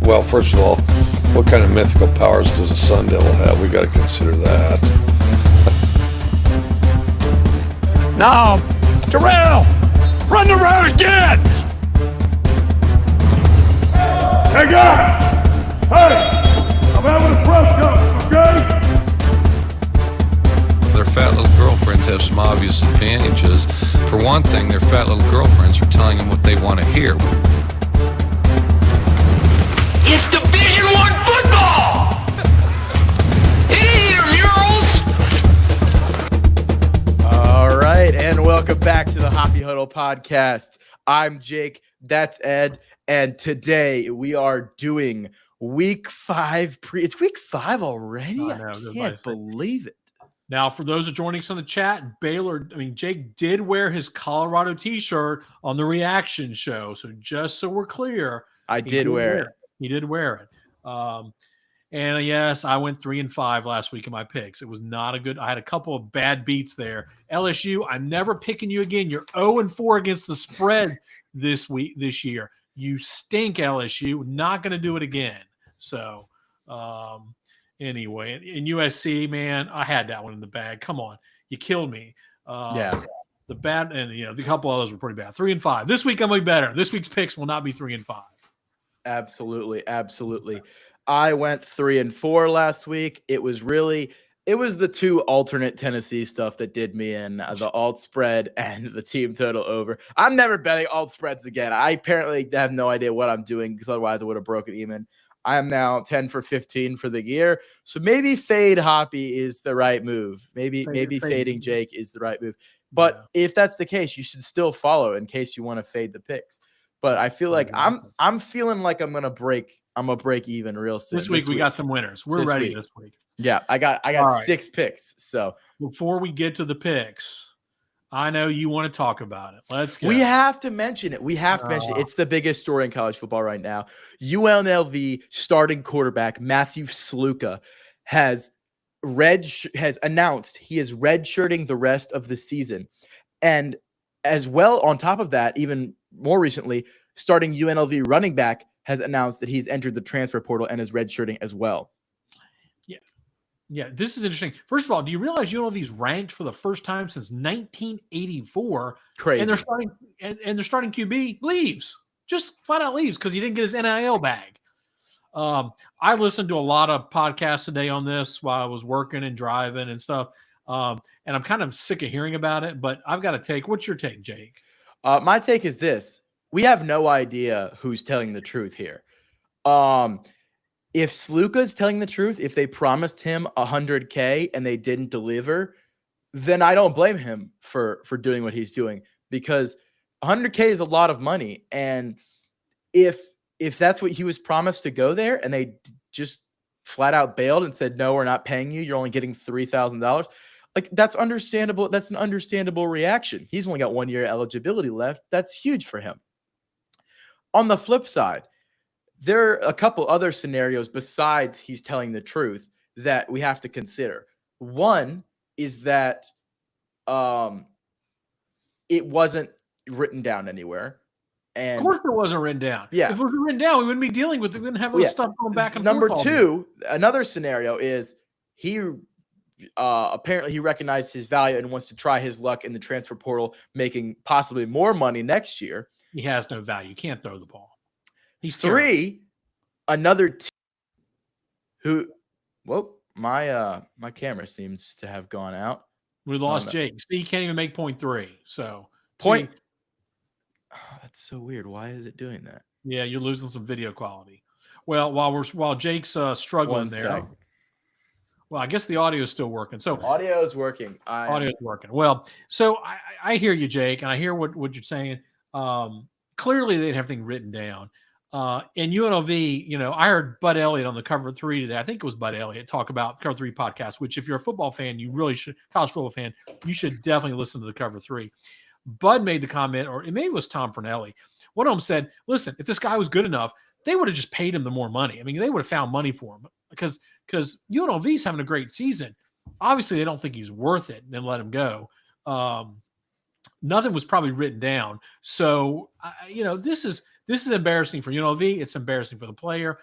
Well, first of all, what kind of mythical powers does a Sun Devil have? We got to consider that. No! Terrell! Run the road again! Hey guys! Hey! I'm having a press conference, okay? Their fat little girlfriends have some obvious advantages. For one thing, their fat little girlfriends are telling them what they want to hear. It's Division I football! Here, murals! All right, and welcome back to the Hoppy Huddle podcast. I'm Jake, that's Ed, and today we are doing Week 5 It's Week 5 already? I can't believe it. Now, for those who are joining us in the chat, Jake did wear his Colorado t-shirt on the reaction show. So just so we're clear, He did wear it. He did wear it. And yes, I went 3-5 last week in my picks. It was not a good. I had a couple of bad beats there. LSU, I'm never picking you again. You're 0-4 against the spread this year. You stink, LSU. Not going to do it again. So, anyway, in USC, man, I had that one in the bag. Come on, you killed me. Yeah. The bad, and the couple others were pretty bad. 3-5. This week I'm going to be better. This week's picks will not be 3-5. Absolutely. I went 3-4 last week. It was the two alternate Tennessee stuff that did me in, the alt spread and the team total over. I'm never betting alt spreads again. I apparently have no idea what I'm doing because otherwise I would have broken even. I am now 10 for 15 for the year. So maybe fade Hoppy is the right move. Maybe fading Jake is the right move. But if that's the case, you should still follow in case you want to fade the picks. But I feel like I'm feeling like I'm gonna break even real soon. This week we got some winners. We're ready this week. Yeah, I got right. 6 picks. So before we get to the picks, I know you want to talk about it. Let's go. We have to mention it. It's the biggest story in college football right now. UNLV starting quarterback Matthew Sluka has announced he is redshirting the rest of the season. And as well, on top of that, even more recently, starting UNLV running back has announced that he's entered the transfer portal and is redshirting as well. Yeah, this is interesting. First of all, do you realize UNLV's ranked for the first time since 1984? Crazy. And they're starting QB leaves. Just flat out leaves because he didn't get his NIL bag. I listened to a lot of podcasts today on this while I was working and driving and stuff. And I'm kind of sick of hearing about it, but I've got a take. What's your take, Jake? My take is this. We have no idea who's telling the truth here. If Sluka's telling the truth, if they promised him $100K and they didn't deliver, then I don't blame him for doing what he's doing, because $100K is a lot of money. And if that's what he was promised to go there and they just flat out bailed and said, no, we're not paying you, you're only getting $3,000. Like, that's understandable. That's an understandable reaction. He's only got 1 year eligibility left. That's huge for him. On the flip side, there are a couple other scenarios besides he's telling the truth that we have to consider. One is that it wasn't written down anywhere. And of course it wasn't written down. Yeah. If it was written down, we wouldn't be dealing with it. We wouldn't have all this stuff going back and Number forth. two, another scenario is he apparently he recognized his value and wants to try his luck in the transfer portal, making possibly more money next year. He has no value. You can't throw the ball. He's three. Another team who, my camera seems to have gone out. We lost Jake. See, he can't even make point 3. So that's so weird. Why is it doing that? Yeah, you're losing some video quality. Well, while Jake's struggling there. Well, I guess the audio is still working. So audio is working. Audio is working. Well, so I hear you, Jake, and I hear what you're saying. Clearly, they didn't have anything written down. In UNLV, I heard Bud Elliott on the Cover 3 today. I think it was Bud Elliott talk about the Cover 3 podcast, which if you're a football fan, you really should, college football fan, you should definitely listen to the Cover 3. Bud made the comment, or maybe it was Tom Fernelli. One of them said, listen, if this guy was good enough, they would have just paid him the more money. I mean, they would have found money for him because UNLV's having a great season. Obviously, they don't think he's worth it and then let him go. Nothing was probably written down. So, this This is embarrassing for UNLV. It's embarrassing for the player.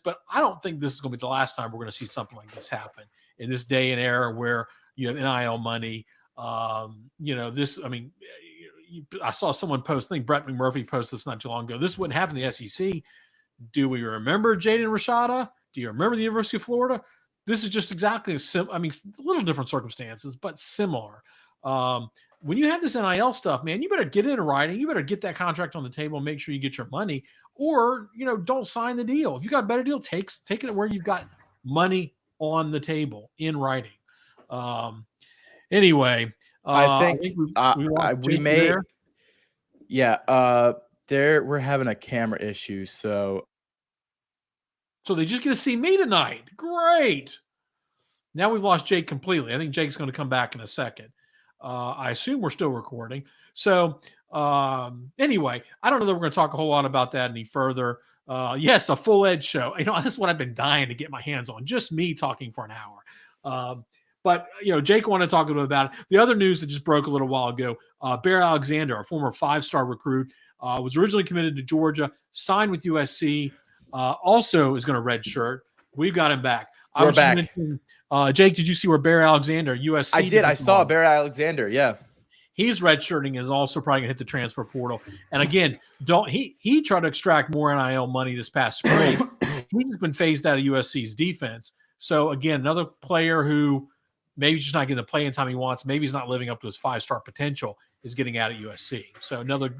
But I don't think this is going to be the last time we're going to see something like this happen in this day and era where you have NIL money. I saw someone post, I think Brett McMurphy posted this not too long ago. This wouldn't happen in the SEC. Do we remember Jaden Rashada? Do you remember the University of Florida? This is just exactly a little different circumstances, but similar. When you have this NIL stuff, man, you better get it in writing. You better get that contract on the table and make sure you get your money, or don't sign the deal. If you got a better deal, take it where you've got money on the table in writing. Anyway, I think we may. there. Yeah, we're having a camera issue, so they just get to see me tonight. Great. Now we've lost Jake completely. I think Jake's going to come back in a second. I assume we're still recording. So anyway, I don't know that we're going to talk a whole lot about that any further. Yes, a full edge show. This is what I've been dying to get my hands on. Just me talking for an hour. But Jake wanted to talk a little bit about it. The other news that just broke a little while ago, Bear Alexander, a former 5-star recruit, was originally committed to Georgia, signed with USC, also is going to redshirt. We've got him back. We're back. Jake, did you see where Bear Alexander, USC? I did. I saw Bear Alexander. Yeah. He's redshirting, is also probably going to hit the transfer portal. And again, he tried to extract more NIL money this past spring. He's been phased out of USC's defense. So again, another player who maybe just not getting the playing time he wants, maybe he's not living up to his 5-star potential, is getting out of USC. So another,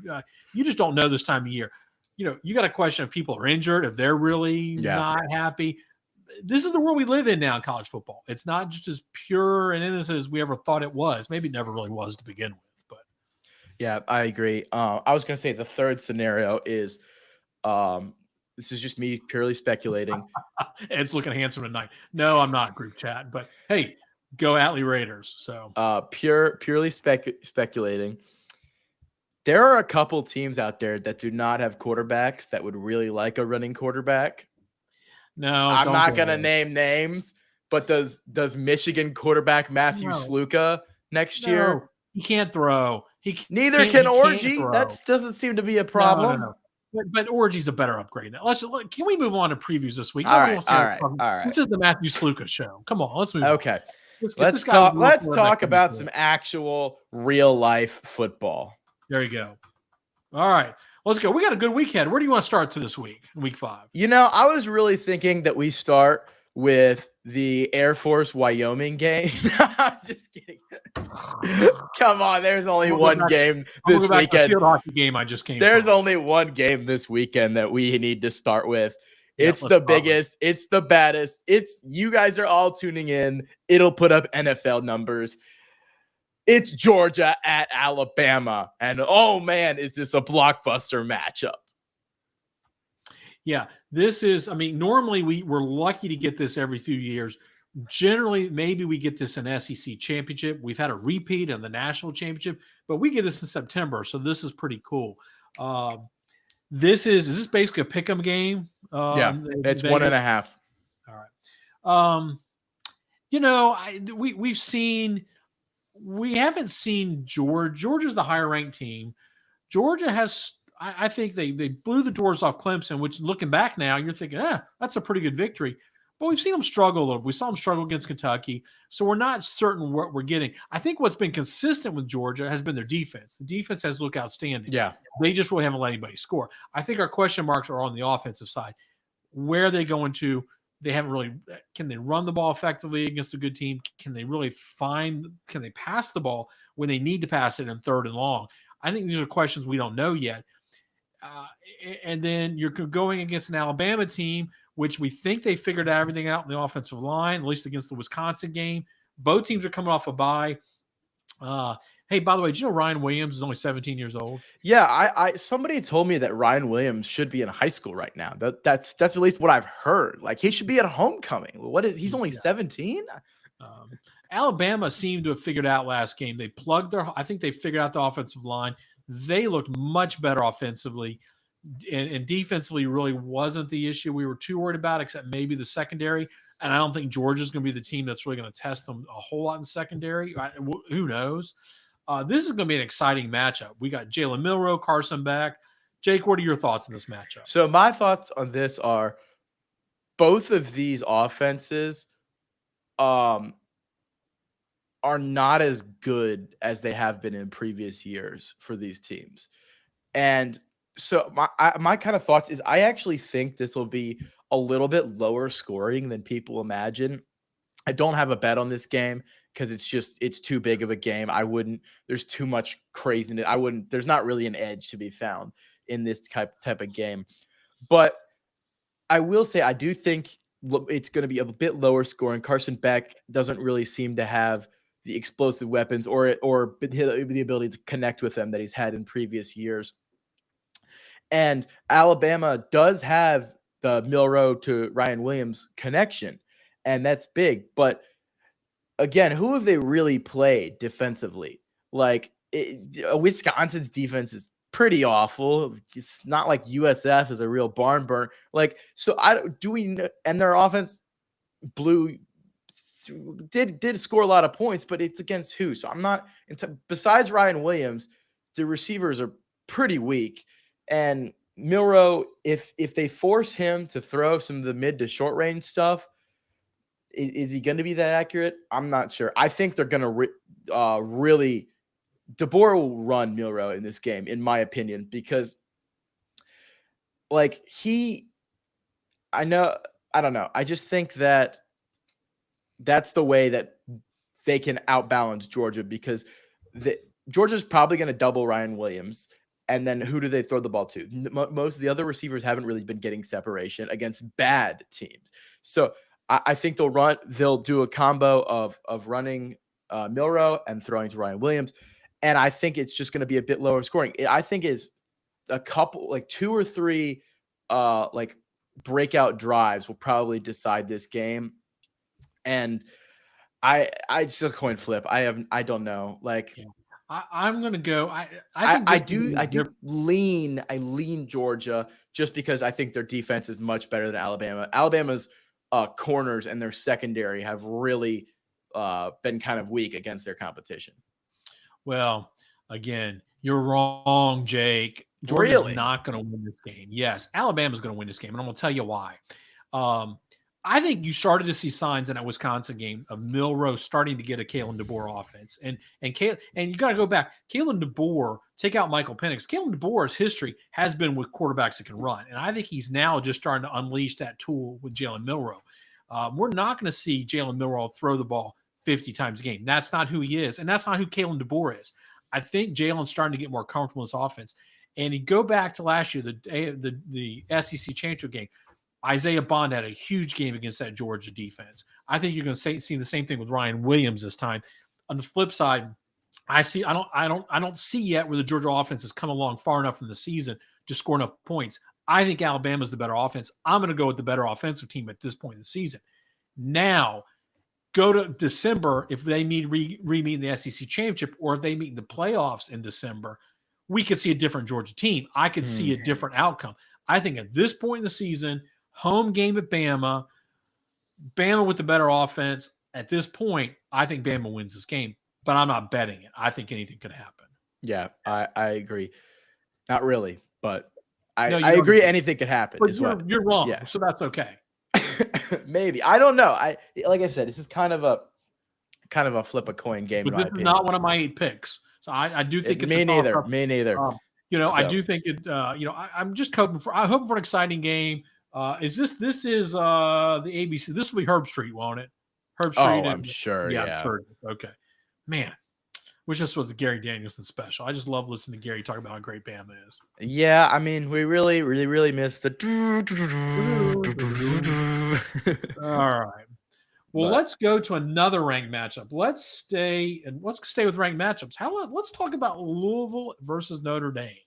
you just don't know this time of year. You got a question if people are injured, if they're really not happy. This is the world we live in now in college football. It's not just as pure and innocent as we ever thought it was. Maybe it never really was to begin with. But yeah, I agree. I was going to say the third scenario is, this is just me purely speculating. Ed's looking handsome tonight. No, I'm not group chat, but hey, go Atlee Raiders. So purely speculating. There are a couple teams out there that do not have quarterbacks that would really like a running quarterback. No, I'm not going to name names, but does Michigan quarterback Matthew Sluka next year? He can't throw. Neither can Orgy. That doesn't seem to be a problem. No. But Orgy's a better upgrade now. Can we move on to previews this week? All right. This is the Matthew Sluka show. Come on, let's move on. Okay. Let's talk about some actual real life football. There you go. All right. Let's go. We got a good weekend. Where do you want to start to this week, week 5? I was really thinking that we start with the Air Force Wyoming game. I'm just kidding. Come on, there's only one game this weekend. Field hockey game I just came. There's only one game this weekend that we need to start with. It's the biggest. It's the baddest. You guys are all tuning in. It'll put up NFL numbers. It's Georgia at Alabama. And oh man, is this a blockbuster matchup? Yeah, this is, normally we're lucky to get this every few years. Generally, maybe we get this in SEC championship. We've had a repeat in the national championship, but we get this in September. So this is pretty cool. Is this basically a pick'em game? Yeah, it's 1.5. All right. We haven't seen Georgia. Georgia's the higher ranked team. Georgia has, I think they blew the doors off Clemson, which looking back now, you're thinking, that's a pretty good victory. But we've seen them struggle a little. We saw them struggle against Kentucky. So we're not certain what we're getting. I think what's been consistent with Georgia has been their defense. The defense has looked outstanding. Yeah. They just really haven't let anybody score. I think our question marks are on the offensive side. Where are they going to? They haven't really – can they run the ball effectively against a good team? Can they pass the ball when they need to pass it in 3rd and long? I think these are questions we don't know yet. And then you're going against an Alabama team, which we think they figured everything out in the offensive line, at least against the Wisconsin game. Both teams are coming off a bye. Hey, by the way, did you know Ryan Williams is only 17 years old? Yeah, I somebody told me that Ryan Williams should be in high school right now. That's at least what I've heard. Like he should be at homecoming. He's only 17? Alabama seemed to have figured out last game. I think they figured out the offensive line. They looked much better offensively. And defensively really wasn't the issue we were too worried about, except maybe the secondary. And I don't think Georgia's going to be the team that's really going to test them a whole lot in secondary. Who knows? This is going to be an exciting matchup. We got Jalen Milroe, Carson Beck, Jake, what are your thoughts on this matchup? So my thoughts on this are both of these offenses are not as good as they have been in previous years for these teams. And so my kind of thoughts is I actually think this will be a little bit lower scoring than people imagine. I don't have a bet on this game because it's too big of a game. There's too much craziness. There's not really an edge to be found in this type of game. But I will say I do think it's going to be a bit lower scoring. Carson Beck doesn't really seem to have the explosive weapons or the ability to connect with them that he's had in previous years. And Alabama does have the Milroe to Ryan Williams connection, and that's big. But again, who have they really played defensively? Like Wisconsin's defense is pretty awful. It's not like USF is a real barn burner. Like, so and their offense did score a lot of points, but it's against who? So I'm not besides Ryan Williams, the receivers are pretty weak. And Milroe, if they force him to throw some of the mid to short range stuff, is he going to be that accurate? I'm not sure. I think they're going to really DeBoer will run Milroe in this game, in my opinion, because I don't know. I just think that that's the way that they can outbalance Georgia, because Georgia's probably going to double Ryan Williams. And then who do they throw the ball to? Most of the other receivers haven't really been getting separation against bad teams. So I think they'll do a combo of running Milroe and throwing to Ryan Williams. And I think it's just going to be a bit lower scoring. I think it's a couple, like 2 or 3 breakout drives will probably decide this game. And I just a coin flip. I don't know. I'm going to go. I lean Georgia just because I think their defense is much better than Alabama. Alabama's corners and their secondary have really been kind of weak against their competition. Well, again, you're wrong, Jake. Georgia's Really? not going to win this game. Yes, Alabama's going to win this game, and I'm going to tell you why. I think you started to see signs in that Wisconsin game of Milroe starting to get a Kalen DeBoer offense. And you got to go back. Kalen DeBoer, take out Michael Penix. Kalen DeBoer's history has been with quarterbacks that can run. And I think he's now just starting to unleash that tool with Jalen Milroe. We're not going to see Jalen Milroe throw the ball 50 times a game. That's not who he is. And that's not who Kalen DeBoer is. I think Jalen's starting to get more comfortable in his offense. And you go back to last year, the SEC championship game. Isaiah Bond had a huge game against that Georgia defense. I think you're going to see the same thing with Ryan Williams this time. On the flip side, I don't see yet where the Georgia offense has come along far enough in the season to score enough points. I think Alabama's the better offense. I'm going to go with the better offensive team at this point in the season. Now, go to December, if they re-meet in the SEC championship, or if they meet in the playoffs in December, we could see a different Georgia team. I could see a different outcome. I think at this point in the season, home game at Bama with the better offense. At this point, I think Bama wins this game, but I'm not betting it. I think anything could happen. Yeah, I agree. Not really, but I agree anything could happen. But you're wrong, yeah. So that's okay. Maybe. I don't know. Like I said, this is kind of a flip a coin game. But this is not one of my 8 picks. So I do think it's me neither. Me neither. I do think it. I'm just hoping for an exciting game. This is the ABC. This will be Herb Street, won't it? Herb Street. Oh, I'm sure. Yeah. I'm sure. Okay. Man, wish this was a Gary Danielson special. I just love listening to Gary talk about how great Bama is. Yeah, I mean, we really, really, really missed the. All right. Well, let's go to another ranked matchup. Let's stay with ranked matchups. Let's talk about Louisville versus Notre Dame.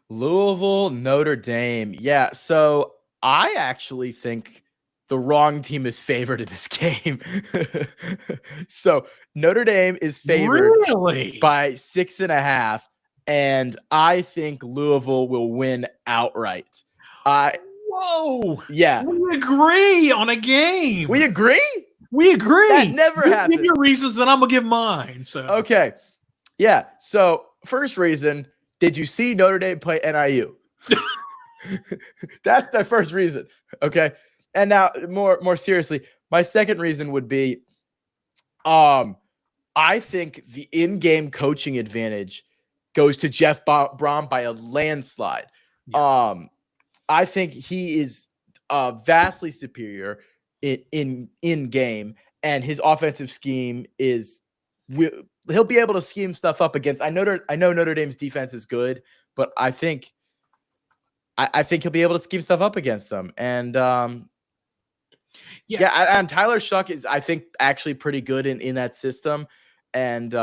Louisville, Notre Dame. Yeah, so I actually think the wrong team is favored in this game. So Notre Dame is favored by 6.5, and I think Louisville will win outright. Whoa! Yeah, we agree on a game. We agree. That never happens. Give your reasons, then I'm gonna give mine. So okay, yeah. So first reason. Did you see Notre Dame play NIU? That's my first reason. Okay. And now more seriously, my second reason would be I think the in-game coaching advantage goes to Jeff Brom by a landslide. Yeah. I think he is vastly superior in game, and his offensive scheme is he'll be able to scheme stuff up against. I know Notre Dame's defense is good, but I think he'll be able to scheme stuff up against them. And and Tyler Shuck is, I think, actually pretty good in that system, and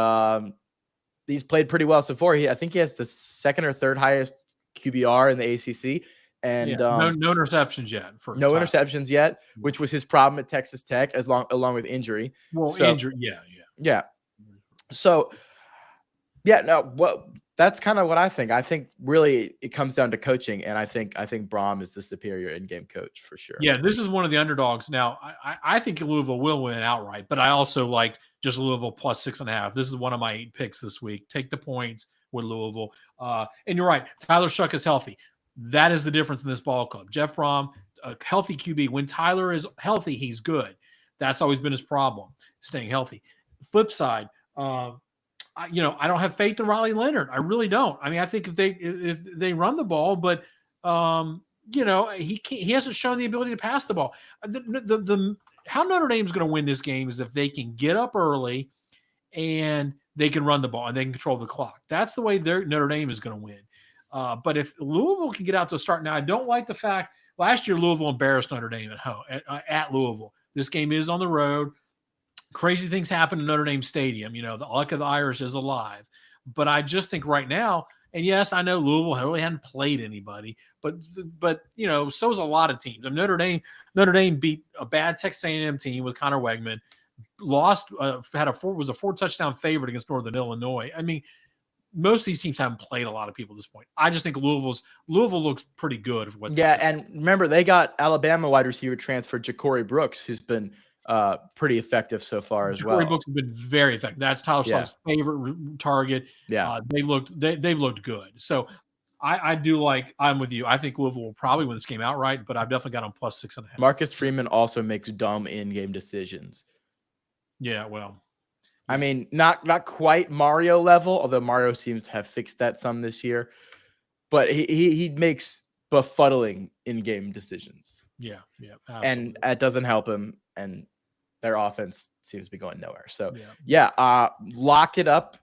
he's played pretty well so far. I think he has the second or third highest QBR in the ACC. And no interceptions yet. Interceptions yet, which was his problem at Texas Tech, along with injury. Well, injury, yeah. So, that's kind of what I think. I think really it comes down to coaching, and I think Brom is the superior in-game coach for sure. Yeah, this is one of the underdogs. Now, I think Louisville will win outright, but I also like just Louisville plus 6.5. This is one of my 8 picks this week. Take the points with Louisville. And you're right, Tyler Shuck is healthy. That is the difference in this ball club. Jeff Brom, a healthy QB. When Tyler is healthy, he's good. That's always been his problem, staying healthy. Flip side, I don't have faith in Riley Leonard. I really don't. I mean, I think if they run the ball, but he hasn't shown the ability to pass the ball. How Notre Dame's going to win this game is if they can get up early and they can run the ball and they can control the clock. That's the way Notre Dame is going to win. But if Louisville can get out to a start, now I don't like the fact last year Louisville embarrassed Notre Dame at home at Louisville. This game is on the road. Crazy things happen in Notre Dame Stadium. The luck of the Irish is alive. But I just think right now, and yes, I know Louisville really hadn't played anybody, but so is a lot of teams. Notre Dame beat a bad Texas A&M team with Connor Wegman, lost, was a 4-touchdown favorite against Northern Illinois. I mean, most of these teams haven't played a lot of people at this point. I just think Louisville looks pretty good. And remember, they got Alabama wide receiver transfer Ja'Cory Brooks, who's been pretty effective so far as well. Ja'Cory Brooks has been very effective. That's Tyler Shuck's favorite target. Yeah, they've looked good. So I do like. I'm with you. I think Louisville will probably win this game outright, but I've definitely got them plus 6.5. Marcus Freeman also makes dumb in-game decisions. Yeah, well. I mean, not quite Mario level, although Mario seems to have fixed that some this year. But he makes befuddling in-game decisions. Yeah, absolutely. And that doesn't help him, and their offense seems to be going nowhere. So, lock it up.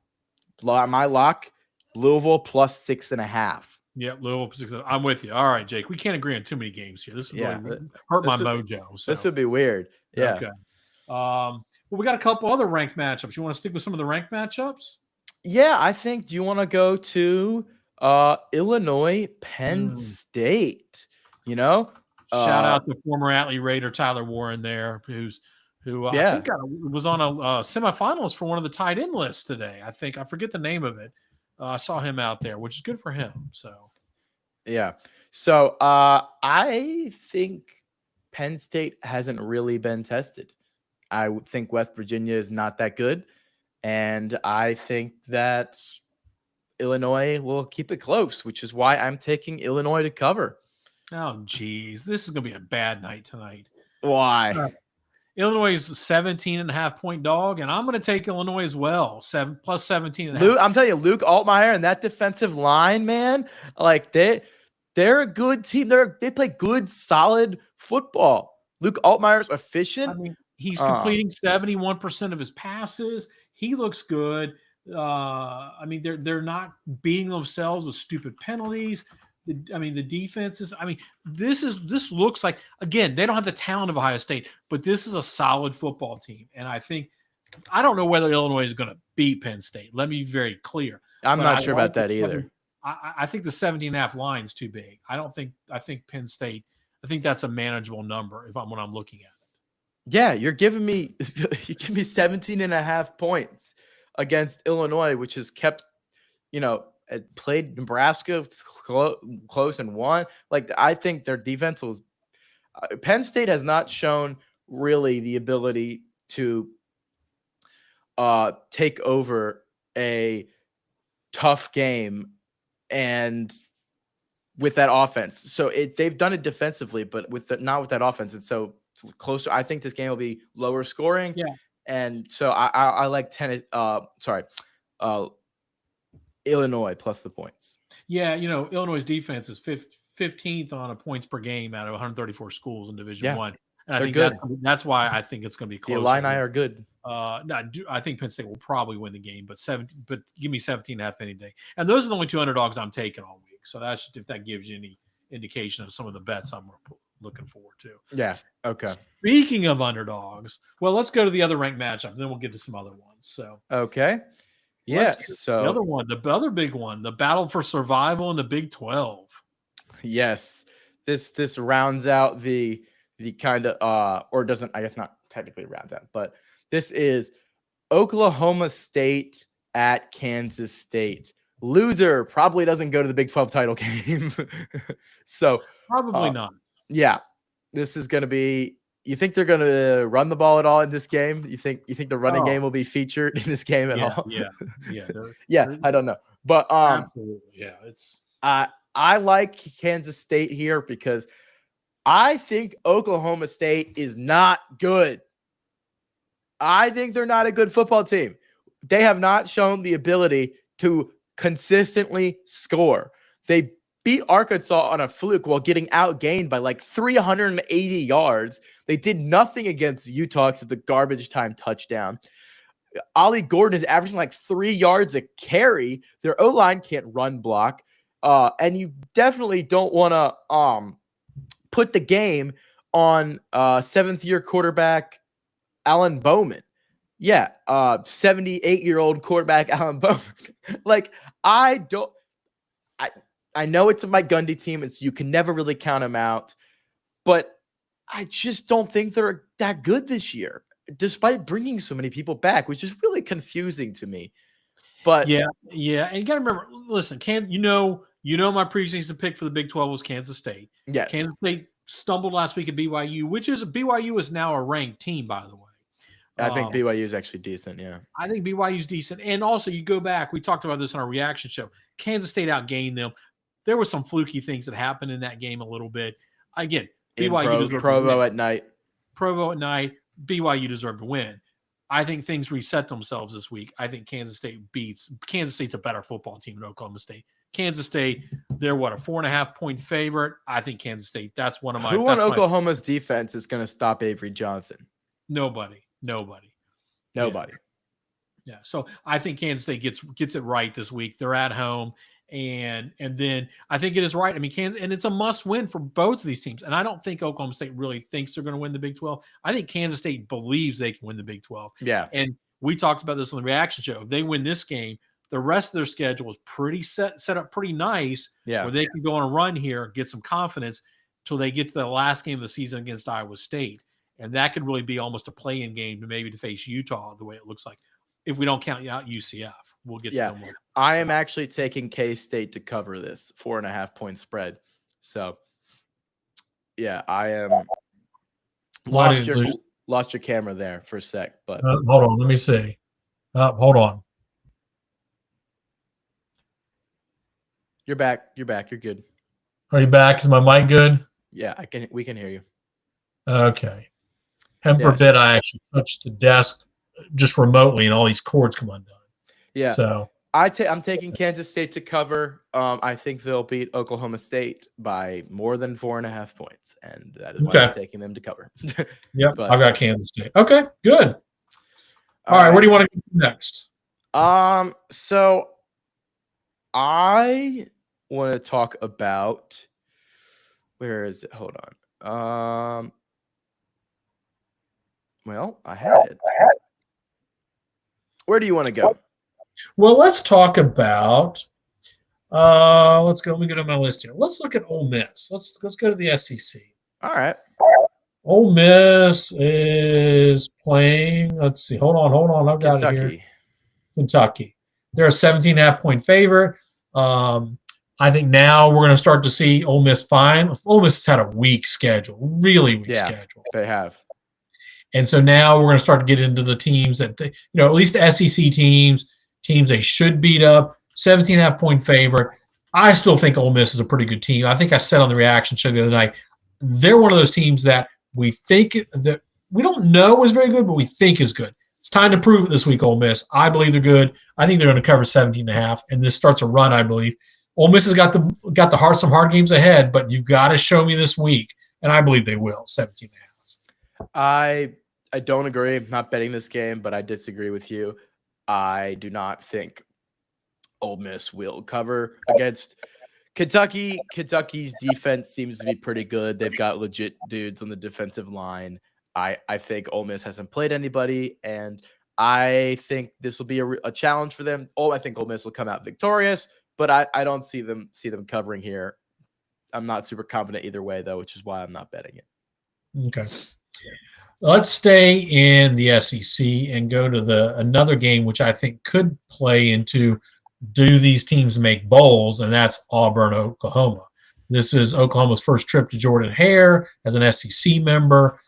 My lock, Louisville plus 6.5. Yeah, Louisville 6.5. I'm with you. All right, Jake. We can't agree on too many games here. This is really hurt my mojo. So. This would be weird. Yeah. Okay. Well, we got a couple other ranked matchups. You want to stick with some of the ranked matchups? Yeah, I think. Do you want to go to Illinois, Penn State? Shout out to former athlete Raider Tyler Warren there, who I think was on a semifinalist for one of the tight end lists today. I forget the name of it. I saw him out there, which is good for him. So, yeah. So I think Penn State hasn't really been tested. I think West Virginia is not that good. And I think that Illinois will keep it close, which is why I'm taking Illinois to cover. Oh, geez. This is going to be a bad night tonight. Why? Illinois is a 17.5-point dog, and I'm going to take Illinois as well. Plus 17.5. I'm telling you, Luke Altmaier and that defensive line, man, like they're a good team. They play good, solid football. Luke Altmaier's efficient. I mean, he's completing 71% of his passes. He looks good. I mean, they're not beating themselves with stupid penalties. The defense is. I mean, this looks like, again, they don't have the talent of Ohio State, but this is a solid football team. And I don't know whether Illinois is going to beat Penn State. Let me be very clear. I'm not sure about that either. I think the 17.5 line is too big. I think Penn State. I think that's a manageable number when I'm looking at it. Yeah, you give me 17.5 points against Illinois, which has kept, played Nebraska close and won. Like, I think their defense was. Penn State has not shown really the ability to take over a tough game and with that offense. So they've done it defensively, but not with that offense. And so it's closer. I think this game will be lower scoring. Yeah. And so I like Illinois plus the points. Yeah, Illinois' defense is 15th on a points per game out of 134 schools in Division One. And I think good. that's why I think it's going to be close. The Illini are good. I think Penn State will probably win the game, but give me 17.5 any day. And those are the only two underdogs I'm taking all week. So that's if that gives you any indication of some of the bets I'm looking forward to. Yeah. Okay. Speaking of underdogs, well, let's go to the other ranked matchup, and then we'll get to some other ones. So okay. Yeah. So the other one, the other big one, the battle for survival in the Big 12. Yes. This rounds out the kind of or doesn't, I guess not technically rounds out, but this is Oklahoma State at Kansas State. Loser probably doesn't go to the Big 12 title game. So probably not. Yeah. This is going to be, you think they're going to run the ball at all in this game? You think the running game will be featured in this game at all? Yeah. I don't know. But absolutely. Yeah, it's I like Kansas State here because I think Oklahoma State is not good. I think they're not a good football team. They have not shown the ability to consistently score. They beat Arkansas on a fluke while getting outgained by like 380 yards. They did nothing against Utah except the garbage time touchdown. Ollie Gordon is averaging like 3 yards a carry. Their O-line can't run block. And you definitely don't want to put the game on seventh-year quarterback Alan Bowman. Yeah, 78-year-old quarterback Alan Bowman. Like, I know it's a Mike Gundy team, and so you can never really count them out, but I just don't think they're that good this year, despite bringing so many people back, which is really confusing to me. But yeah, and you got to remember, listen, you know my preseason pick for the Big 12 was Kansas State. Yes. Kansas State stumbled last week at BYU, BYU is now a ranked team, by the way. I think BYU is actually decent, yeah. I think BYU is decent. And also, you go back, we talked about this on our reaction show. Kansas State outgained them. There were some fluky things that happened in that game a little bit. Again, BYU deserved Provo at night. Provo at night. BYU deserved to win. I think things reset themselves this week. I think Kansas State's a better football team than Oklahoma State. Kansas State, they're a 4.5-point favorite. I think Kansas State, that's one of my. Who on Oklahoma's defense is going to stop Avery Johnson? Nobody. Yeah. So I think Kansas State gets it right this week. They're at home, and then I think it is right. I mean, Kansas, and it's a must win for both of these teams. And I don't think Oklahoma State really thinks they're going to win the Big 12. I think Kansas State believes they can win the Big 12. Yeah. And we talked about this on the reaction show. If they win this game, the rest of their schedule is pretty set up pretty nice. Yeah. Where they can go on a run here, get some confidence till they get to the last game of the season against Iowa State. And that could really be almost a play-in game to face Utah the way it looks like. If we don't count out UCF, we'll get to them later. I am actually taking K-State to cover this 4.5-point spread. So, yeah, I am. Lost your camera there for a sec, but hold on. Let me see. Hold on. You're back. You're good. Are you back? Is my mic good? Yeah, we can hear you. Okay. Heaven forbid I actually touch the desk just remotely and all these cords come undone. Yeah. So I'm taking Kansas State to cover. I think they'll beat Oklahoma State by more than 4.5 points, and that is why I'm taking them to cover. Yep, I got Kansas State. Okay, good. All right, where do you want to go next? So I want to talk about where is it? Hold on. Well, I had it. Where do you want to go? Well, let's talk about. Let me get on my list here. Let's look at Ole Miss. Let's go to the SEC. All right. Ole Miss is playing. Let's see. Hold on. I've got it here. Kentucky. They're a 17.5-point favorite. I think now we're going to start to see Ole Miss fine. Ole Miss has had a weak schedule, really weak schedule. They have. And so now we're going to start to get into the teams that, at least the SEC teams they should beat up. 17.5-point favorite. I still think Ole Miss is a pretty good team. I think I said on the reaction show the other night, they're one of those teams that we think that we don't know is very good, but we think is good. It's time to prove it this week, Ole Miss. I believe they're good. I think they're going to cover 17.5, and this starts a run, I believe. Ole Miss has got some hard games ahead, but you've got to show me this week, and I believe they will, 17.5. I don't agree. I'm not betting this game, but I disagree with you. I do not think Ole Miss will cover against Kentucky. Kentucky's defense seems to be pretty good. They've got legit dudes on the defensive line. I think Ole Miss hasn't played anybody, and I think this will be a challenge for them. I think Ole Miss will come out victorious, but I don't see them covering here. I'm not super confident either way, though, which is why I'm not betting it. Okay. Let's stay in the SEC and go to another game which I think could play into do these teams make bowls, and that's Auburn, Oklahoma. This is Oklahoma's first trip to Jordan Hare as an SEC member.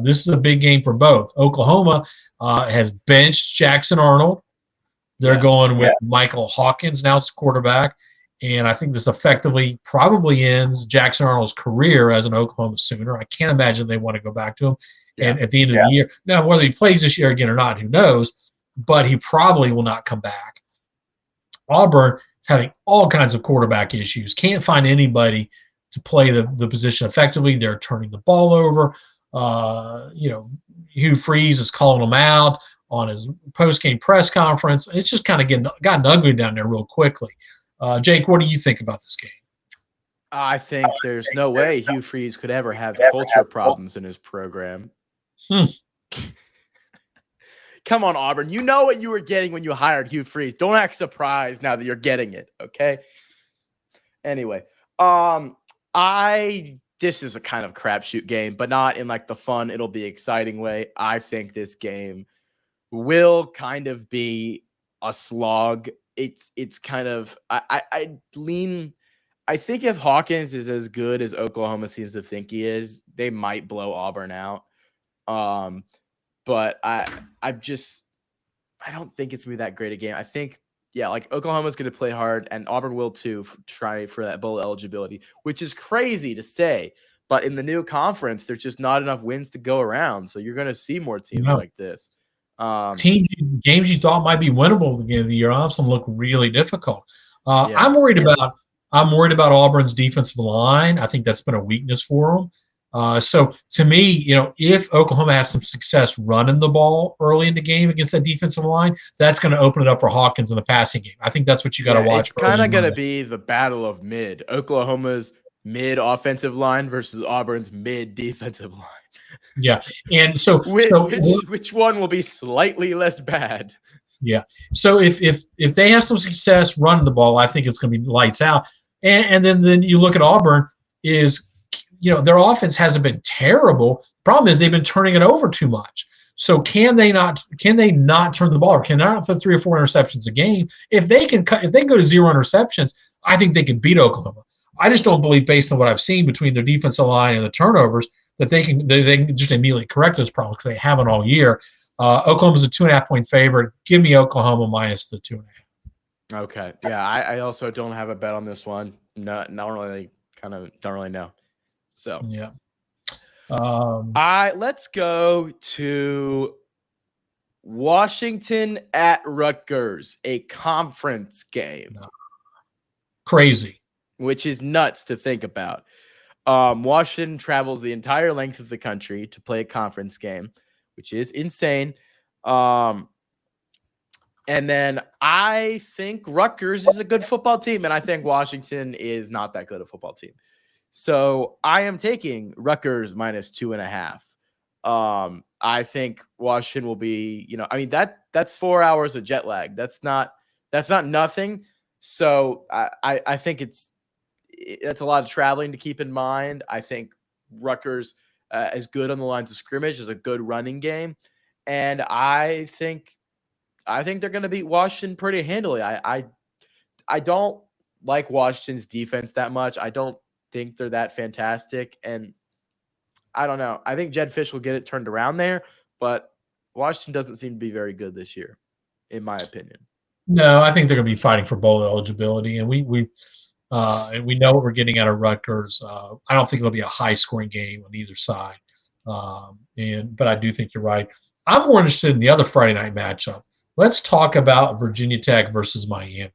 This is a big game for both. Oklahoma has benched Jackson Arnold. They're going with Michael Hawkins now as the quarterback, and I think this effectively probably ends Jackson Arnold's career as an Oklahoma Sooner. I can't imagine they want to go back to him. And at the end of the year, now whether he plays this year again or not, who knows? But he probably will not come back. Auburn is having all kinds of quarterback issues. Can't find anybody to play the position effectively. They're turning the ball over. Hugh Freeze is calling them out on his post-game press conference. It's just kind of gotten ugly down there real quickly. Jake, what do you think about this game? I think there's no way Hugh Freeze could ever have culture problems in his program. Come on, Auburn. You know what you were getting when you hired Hugh Freeze. Don't act surprised now that you're getting it, okay? Anyway, this is a kind of crapshoot game, but not in like the fun, it'll be exciting way. I think this game will kind of be a slog. It's kind of I think if Hawkins is as good as Oklahoma seems to think he is, they might blow Auburn out. But I don't think it's gonna be that great a game. I think, like Oklahoma's gonna play hard, and Auburn will too, try for that bowl eligibility, which is crazy to say. But in the new conference, there's just not enough wins to go around, so you're gonna see more teams like this. Games you thought might be winnable at the beginning of the year, all of a sudden look really difficult. I'm worried about Auburn's defensive line. I think that's been a weakness for them. So to me, if Oklahoma has some success running the ball early in the game against that defensive line, that's going to open it up for Hawkins in the passing game. I think that's what you got to watch. It's kind of going to be the battle of mid. Oklahoma's mid offensive line versus Auburn's mid defensive line. Yeah, and so which one will be slightly less bad? Yeah. So if they have some success running the ball, I think it's going to be lights out. And then you look at Auburn their offense hasn't been terrible. Problem is they've been turning it over too much. So can they not turn the ball, or can they not throw 3 or 4 interceptions a game? If they go to 0 interceptions, I think they can beat Oklahoma. I just don't believe, based on what I've seen between their defensive line and the turnovers, that they can just immediately correct those problems, because they haven't all year. Oklahoma's a 2.5-point favorite. Give me Oklahoma minus the 2.5. Okay. Yeah, I also don't have a bet on this one. Don't really know. So yeah. Let's go to Washington at Rutgers, a conference game. Crazy. Which is nuts to think about. Washington travels the entire length of the country to play a conference game, which is insane. And then I think Rutgers is a good football team, and I think Washington is not that good a football team. So I am taking Rutgers minus 2.5. I think Washington will be, that's 4 hours of jet lag. That's not nothing. So I think that's a lot of traveling to keep in mind. I think Rutgers is good on the lines of scrimmage, is a good running game, and I think they're going to beat Washington pretty handily. I don't like Washington's defense that much. I don't think they're that fantastic, and I don't know. I think Jed Fish will get it turned around there, but Washington doesn't seem to be very good this year, in my opinion. No, I think they're going to be fighting for bowl eligibility, and And we know what we're getting out of Rutgers. I don't think it'll be a high-scoring game on either side. But I do think you're right. I'm more interested in the other Friday night matchup. Let's talk about Virginia Tech versus Miami.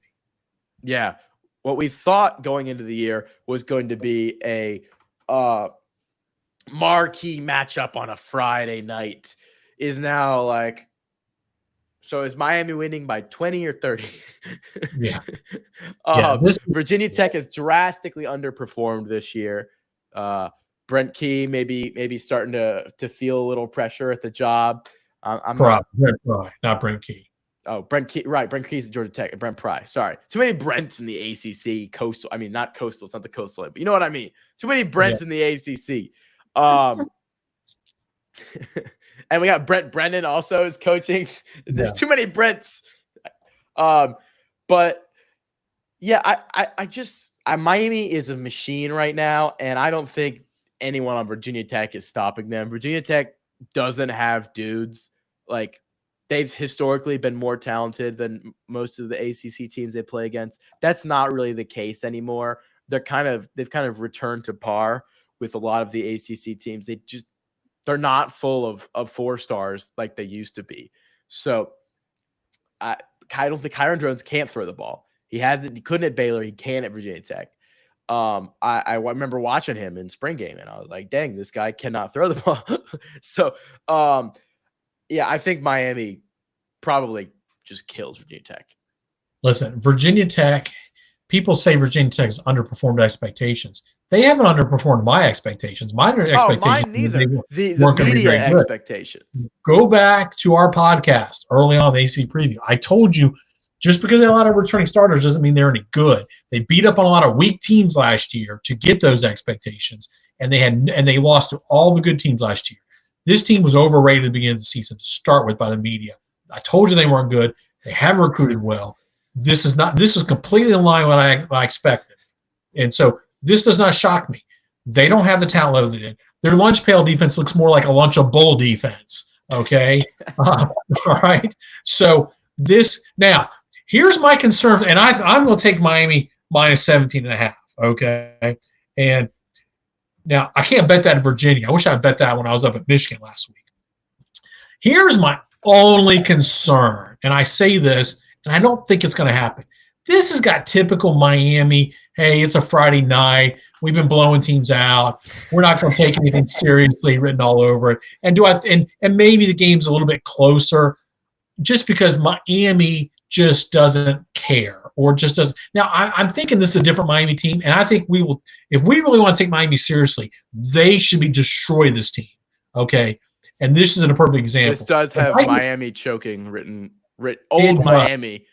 Yeah. What we thought going into the year was going to be a marquee matchup on a Friday night is now like, so is Miami winning by 20 or 30? Yeah. Virginia Tech has drastically underperformed this year. Brent Key maybe starting to feel a little pressure at the job. Brent Pry, not Brent Key. Oh, Brent Key, right. Brent Key's at Georgia Tech. Brent Pry. Sorry. Too many Brents in the ACC. Coastal. I mean, not Coastal. It's not the Coastal, but you know what I mean. Too many Brents in the ACC. And we got Brent Brennan also is coaching. There's too many Brents. But yeah, Miami is a machine right now, and I don't think anyone on Virginia Tech is stopping them. Virginia Tech doesn't have dudes. Like, they've historically been more talented than most of the ACC teams they play against. That's not really the case anymore. They've kind of returned to par with a lot of the ACC teams. They're not full of 4-stars like they used to be. So I don't think Kyron Drones can't throw the ball. He couldn't at Baylor. He can at Virginia Tech. I remember watching him in spring game, and I was like, dang, this guy cannot throw the ball. So, yeah, I think Miami probably just kills Virginia Tech. Listen, Virginia Tech, people say Virginia Tech has underperformed expectations. They haven't underperformed my expectations. Mine neither. The media expectations. Go back to our podcast early on, the AC preview. I told you, just because they had a lot of returning starters doesn't mean they're any good. They beat up on a lot of weak teams last year to get those expectations, and they lost to all the good teams last year. This team was overrated at the beginning of the season to start with by the media. I told you they weren't good. They have recruited well. This is completely in line with what I expected. And so this does not shock me. They don't have the talent level they did. Their lunch pail defense looks more like a lunch of bowl defense. Okay. All right. So now here's my concern. And I'm going to take Miami minus 17.5. Okay. And now I can't bet that in Virginia. I wish I bet that when I was up at Michigan last week. Here's my only concern. And I say this, and I don't think it's going to happen. This has got typical Miami. Hey, it's a Friday night. We've been blowing teams out. We're not going to take anything seriously written all over it. And maybe the game's a little bit closer just because Miami just doesn't care or just doesn't. Now, I'm thinking this is a different Miami team, and I think we will, if we really want to take Miami seriously, they should destroy this team. Okay? And this is a perfect example. This does have Miami choking written old Miami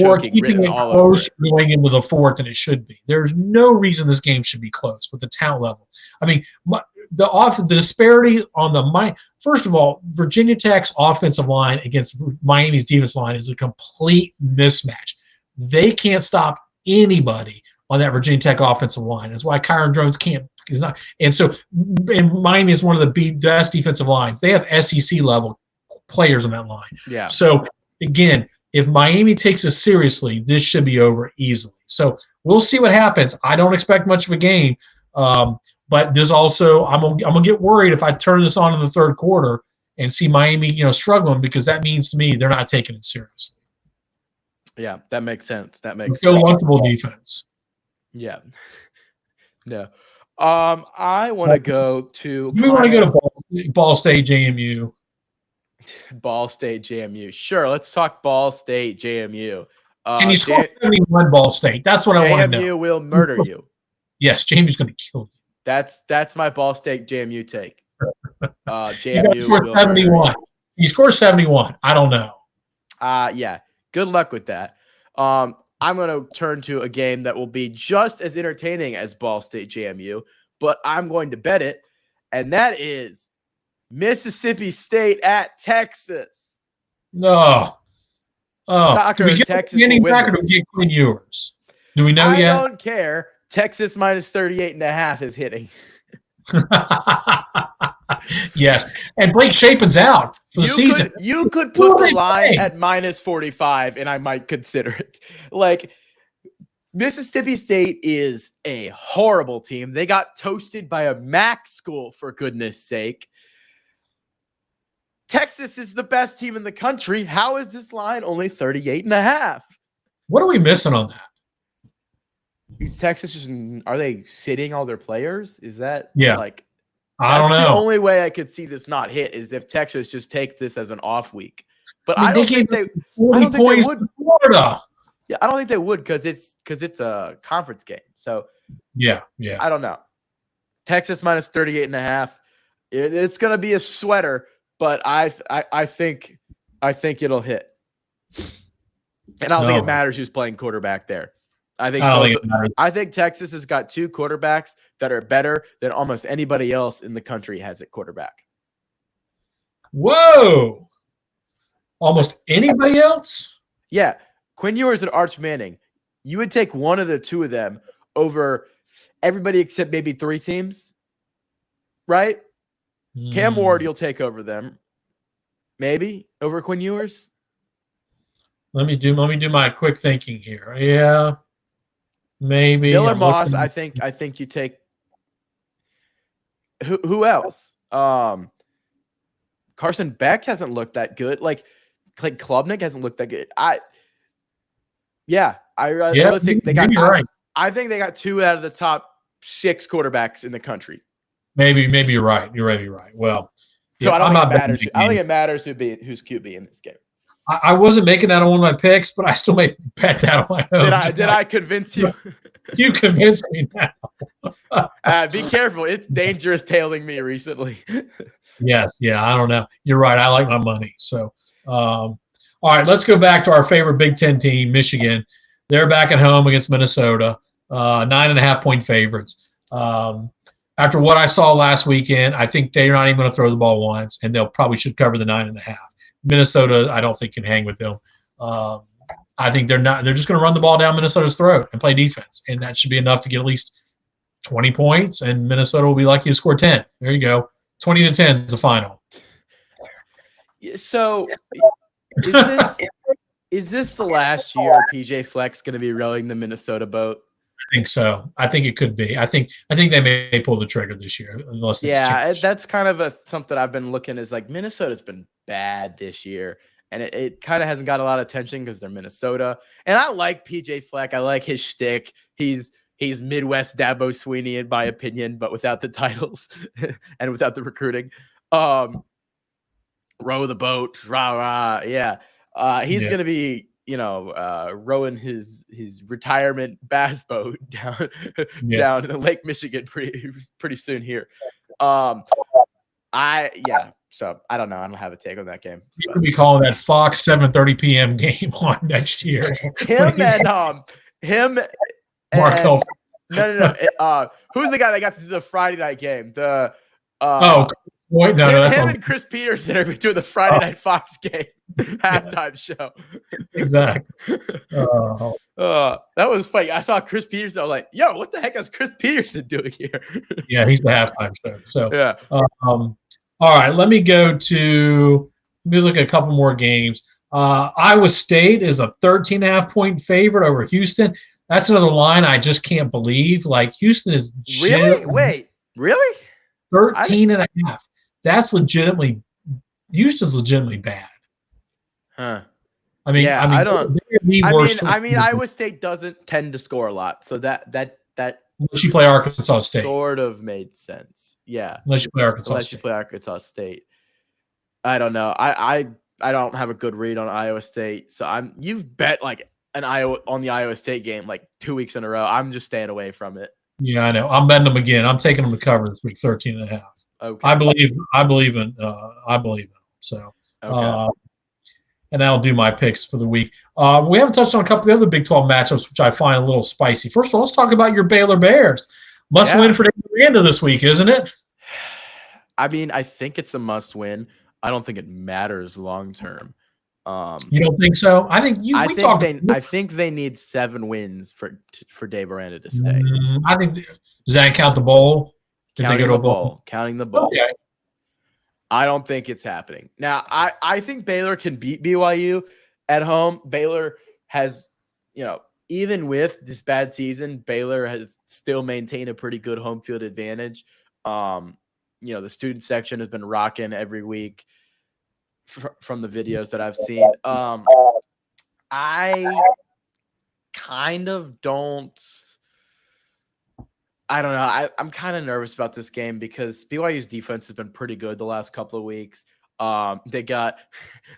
or keeping it close going into the fourth, and it should be. There's no reason this game should be close with the talent level. I mean, the disparity on first of all, Virginia Tech's offensive line against Miami's defensive line is a complete mismatch. They can't stop anybody on that Virginia Tech offensive line. That's why Kyron Drones is not. And so, and Miami is one of the best defensive lines. They have SEC level players on that line. Yeah. So again, if Miami takes it seriously, this should be over easily. So we'll see what happens. I don't expect much of a game, but there's also I'm gonna get worried if I turn this on in the third quarter and see Miami, struggling, because that means to me they're not taking it seriously. Yeah, that makes sense. That makes sense. Lunchable defense. Yeah. No. I want to go to. You want to go to Ball State JMU. Ball State JMU. Sure, let's talk Ball State JMU. Can you score 71 Ball State? That's what I want to know. JMU will murder you. Yes, JMU's going to kill you. That's my Ball State JMU take. JMU will 71. You score 71. I don't know. Yeah. Good luck with that. I'm going to turn to a game that will be just as entertaining as Ball State JMU, but I'm going to bet it, and that is Mississippi State at Texas. No. Oh. Shocker, do we get Texas any back, or do we get Quinn Ewers? Do we know yet? I don't care. Texas minus 38.5 is hitting. Yes. And Blake Shapen's out for the season. You could put the line at minus 45, and I might consider it. Like, Mississippi State is a horrible team. They got toasted by a MAC school, for goodness sake. Texas is the best team in the country. How is this line only 38.5? What are we missing on that? Is Texas just, are they sitting all their players? Is that like, I don't know. The only way I could see this not hit is if Texas just take this as an off week. But I don't think they would. Florida. Yeah, I don't think they would because it's a conference game. So yeah. I don't know. Texas minus 38.5. It's gonna be a sweater, but I think it'll hit. And I don't think it matters who's playing quarterback there. I think Texas has got two quarterbacks that are better than almost anybody else in the country has at quarterback. Whoa! Almost anybody else? Yeah. Quinn Ewers and Arch Manning. You would take one of the two of them over everybody except maybe three teams, right? Cam Ward, you'll take over them. Maybe over Quinn Ewers. Let me do my quick thinking here. Yeah. Maybe Miller Moss, I think you take who else? Carson Beck hasn't looked that good. Like Klubnik hasn't looked that good. I really think they got right. I think they got two out of the top 6 quarterbacks in the country. Maybe you're right. You're right. Well, so I don't think it matters. I don't think it matters who's QB in this game. I wasn't making that on one of my picks, but I still made bet that on my own. Did I convince you? You convinced me now. Be careful. It's dangerous tailing me recently. Yes. Yeah. I don't know. You're right. I like my money. So, all right, let's go back to our favorite Big Ten team, Michigan. They're back at home against Minnesota, 9.5-point favorites. After what I saw last weekend, I think they're not even going to throw the ball once, and they'll probably should cover the 9.5. Minnesota, I don't think can hang with them. I think they're not. They're just going to run the ball down Minnesota's throat and play defense, and that should be enough to get at least 20 points, and Minnesota will be lucky to score 10. There you go. 20-10 is the final. So is this the last year PJ Fleck's going to be rowing the Minnesota boat? I think so. I think it could be. I think they may pull the trigger this year. Unless that's kind of something I've been looking is like Minnesota's been bad this year. And it kind of hasn't got a lot of attention because they're Minnesota. And I like PJ Fleck. I like his shtick. He's Midwest Dabo Sweeney, in my opinion, but without the titles and without the recruiting. Row the boat, rah rah. Yeah. He's gonna be, rowing his retirement bass boat down in Lake Michigan pretty soon here. So I don't know. I don't have a take on that game. You could be calling that Fox 7:30 p.m. game on next year. Him Mark and, no. Who's the guy that got to do the Friday night game? That's him and Chris Peterson are doing the Friday night Fox game halftime show. Exactly. That was funny. I saw Chris Peterson. I was like, "Yo, what the heck is Chris Peterson doing here?" Yeah, he's the halftime show. So yeah. All right, let me look at a couple more games. Iowa State is a 13.5-point favorite over Houston. That's another line I just can't believe. Like, Houston is really? Wait, really? 13.5. That's legitimately – Houston's legitimately bad. Huh. I mean, Iowa State doesn't tend to score a lot, so that unless you play Arkansas State, sort of made sense. Yeah, unless you play Arkansas State. I don't know. I don't have a good read on Iowa State, so you've bet like the Iowa State game like 2 weeks in a row. I'm just staying away from it. Yeah, I know. I'm betting them again. I'm taking them to cover this week, 13.5. Okay. I believe in. So, okay. And that'll do my picks for the week. We haven't touched on a couple of the other Big 12 matchups, which I find a little spicy. First of all, let's talk about your Baylor Bears. Must win for Miranda this week, isn't it? I mean, I think it's a must win. I don't think it matters long term. You don't think so? I think you. I think they need 7 wins for Dave Miranda to stay. I think. Does that count the bowl? Counting the bowl. Counting the bowl. Okay. I don't think it's happening. Now, I think Baylor can beat BYU at home. Baylor has, even with this bad season, Baylor has still maintained a pretty good home field advantage. The student section has been rocking every week from the videos that I've seen. I kind of don't. I don't know. I'm kind of nervous about this game because BYU's defense has been pretty good the last couple of weeks. They got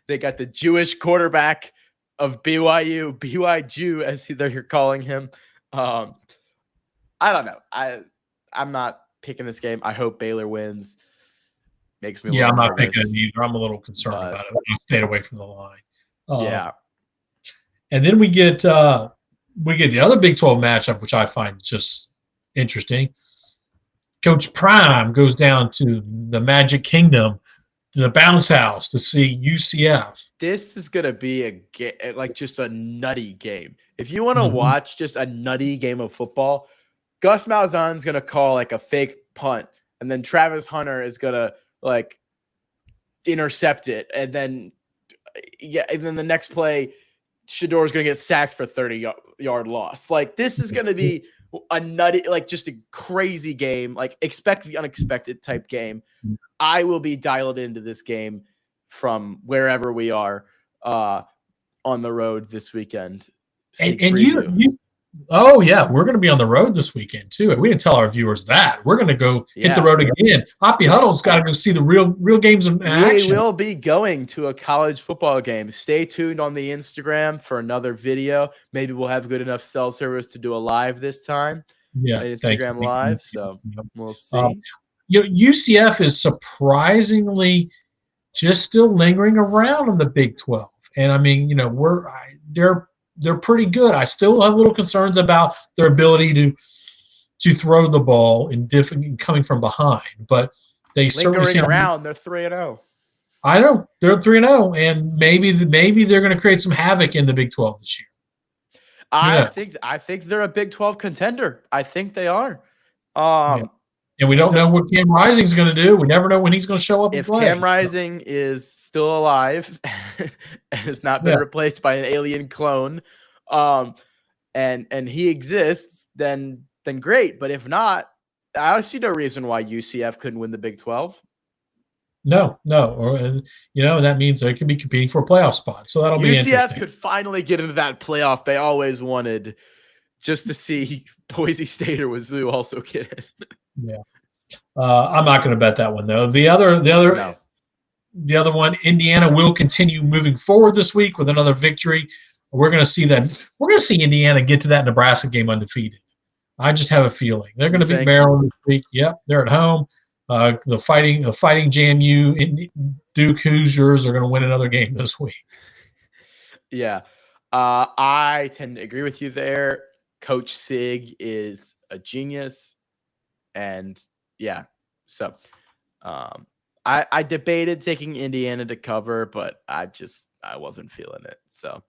the Jewish quarterback of BYU, BYU as they're calling him. I don't know. I'm not picking this game. I hope Baylor wins. Makes me I'm not nervous, picking it either. I'm a little concerned about it. I stayed away from the line. And then we get the other Big 12 matchup, which I find just interesting. Coach Prime goes down to the Magic Kingdom, to the bounce house to see UCF. This is going to be just a nutty game. If you want to watch just a nutty game of football, Gus Malzahn's going to call like a fake punt, and then Travis Hunter is going to intercept it. And then the next play, Shador's going to get sacked for 30-yard loss. Like, this is going to be a nutty, just a crazy game. Like, expect the unexpected type game. I will be dialed into this game from wherever we are on the road this weekend. And you oh yeah, we're going to be on the road this weekend too. We didn't tell our viewers that. We're going to go hit the road again. Hoppy Huddle's got to go see the real games in action. We will be going to a college football game. Stay tuned on the Instagram for another video. Maybe we'll have good enough cell service to do a live this time. Yeah, Instagram live. So we'll see. UCF is surprisingly just still lingering around in the Big 12, and I mean, they're pretty good. I still have little concerns about their ability to throw the ball in coming from behind, but they certainly seem around. They're 3-0. I know they're 3-0, and maybe they're going to create some havoc in the Big 12 this year. I think they're a Big 12 contender. I think they are. And we don't know what Cam Rising is going to do. We never know when he's going to show up and play. If Cam Rising is still alive and has not been replaced by an alien clone, and he exists, then great. But if not, I see no reason why UCF couldn't win the Big 12. No. That means they could be competing for a playoff spot. So that'll be interesting. UCF could finally get into that playoff they always wanted, just to see Boise State or Wazoo also get in. Yeah. I'm not going to bet that one though. The other one, Indiana will continue moving forward this week with another victory. We're going to see that. We're going to see Indiana get to that Nebraska game undefeated. I just have a feeling they're going to beat Maryland this week. Yep, they're at home. The fighting JMU Duke Hoosiers are going to win another game this week. Yeah, I tend to agree with you there. Coach Sig is a genius, and so I debated taking Indiana to cover, but I wasn't feeling it. So.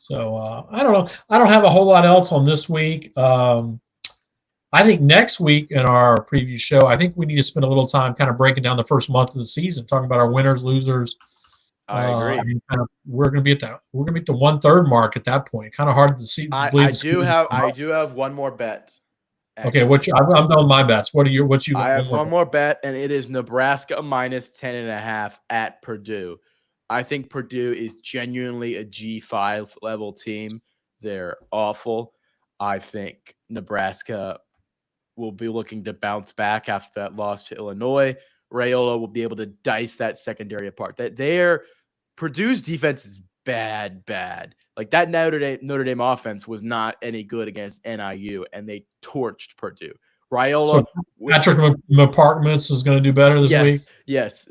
So I don't know. I don't have a whole lot else on this week. I think next week in our preview show, I think we need to spend a little time kind of breaking down the first month of the season, talking about our winners, losers. I agree. We're going to be at that. We're going to be at the 1/3 mark at that point. Kind of hard to see. I do have one more bet. Actually. Okay, I'm done with my bets. I have one more bet, and it is Nebraska minus 10.5 at Purdue. I think Purdue is genuinely a G5 level team. They're awful. I think Nebraska will be looking to bounce back after that loss to Illinois. Raiola will be able to dice that secondary apart. Purdue's defense is bad. Like that Notre Dame offense was not any good against NIU, and they torched Purdue. Raiola. So Patrick Apartments is going to do better this week. Yes.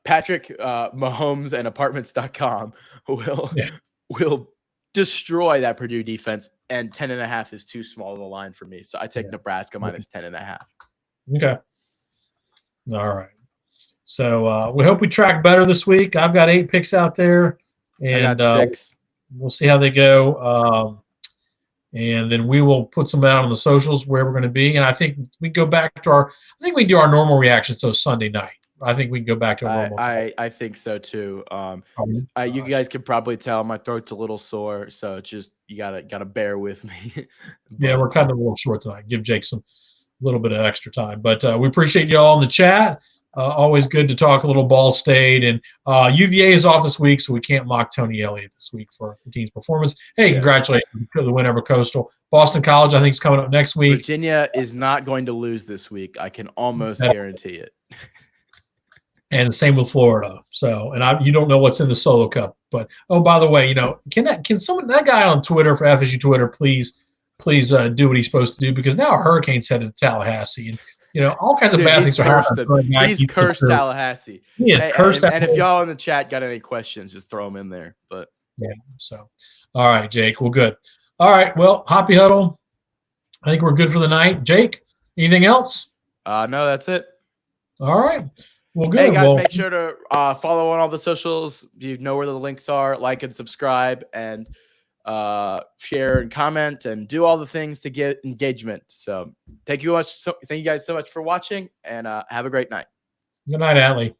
Patrick Mahomes and Apartments.com will destroy that Purdue defense, and 10.5 is too small of a line for me. So I take Nebraska minus 10.5. Okay. All right. So we hope we track better this week. I've got 8 picks out there, and I got 6. We'll see how they go. And then we will put some out on the socials where we're going to be. And I think we go back to we do our normal reactions. So Sunday night. I think we can go back to a normal time. I think so too. Oh, You gosh. guys can probably tell my throat's a little sore, so it's just you gotta bear with me. Yeah, we're kind of a little short tonight. Give Jake a little bit of extra time, but we appreciate you all in the chat. Always good to talk a little Ball State, and UVA is off this week, so we can't mock Tony Elliott this week for the team's performance. Hey, Yes. Congratulations to the win over Coastal. Boston College, I think, is coming up next week. Virginia is not going to lose this week. I can almost guarantee it. And the same with Florida. So, and you don't know what's in the Solo Cup, but oh, by the way, can that guy on Twitter for FSU Twitter please do what he's supposed to do, because now a hurricane's headed to Tallahassee, and all kinds of Dude, bad he's things are cursed happening. He's cursed Tallahassee. He is cursed. And if y'all in the chat got any questions, just throw them in there. But yeah, so all right, Jake. Well, good. All right. Well, Hoppy Huddle, I think we're good for the night. Jake, anything else? No, that's it. All right. Well, good. Hey guys, well, make sure to follow on all the socials. You know where the links are. Like and subscribe, and share and comment, and do all the things to get engagement. So thank you guys so much for watching, and have a great night. Good night, Atlee.